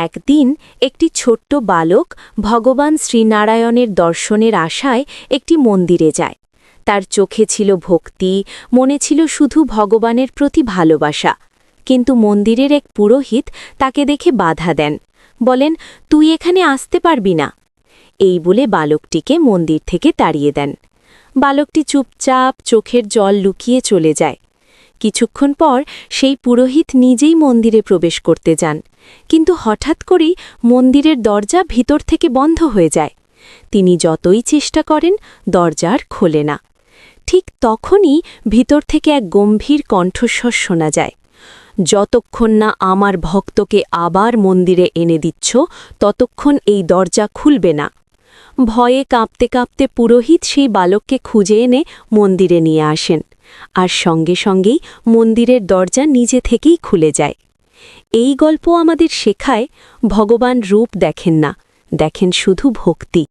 একদিন একটি ছোট্ট বালক ভগবান শ্রীনারায়ণের দর্শনের আশায় একটি মন্দিরে যায়। তার চোখে ছিল ভক্তি, মনে ছিল শুধু ভগবানের প্রতি ভালোবাসা। কিন্তু মন্দিরের এক পুরোহিত তাকে দেখে বাধা দেন, বলেন, তুই এখানে আসতে পারবি না। এই বলে বালকটিকে মন্দির থেকে তাড়িয়ে দেন। বালকটি চুপচাপ চোখের জল লুকিয়ে চলে যায়। কিছুক্ষণ পর সেই পুরোহিত নিজেই মন্দিরে প্রবেশ করতে যান, কিন্তু হঠাৎ করেই মন্দিরের দরজা ভিতর থেকে বন্ধ হয়ে যায়। তিনি যতই চেষ্টা করেন, দরজা আর খোলে না। ঠিক তখনই ভিতর থেকে এক গম্ভীর কণ্ঠস্বর শোনা যায়, যতক্ষণ না আমার ভক্তকে আবার মন্দিরে এনে দিচ্ছ, ততক্ষণ এই দরজা খুলবে না। ভয়ে কাঁপতে কাঁপতে পুরোহিত সেই বালককে খুঁজে এনে মন্দিরে নিয়ে আসেন, আর সঙ্গে সঙ্গেই মন্দিরের দরজা নিজে থেকেই খুলে যায়। এই গল্প আমাদের শেখায়, ভগবান রূপ দেখেন না, দেখেন শুধু ভক্তি।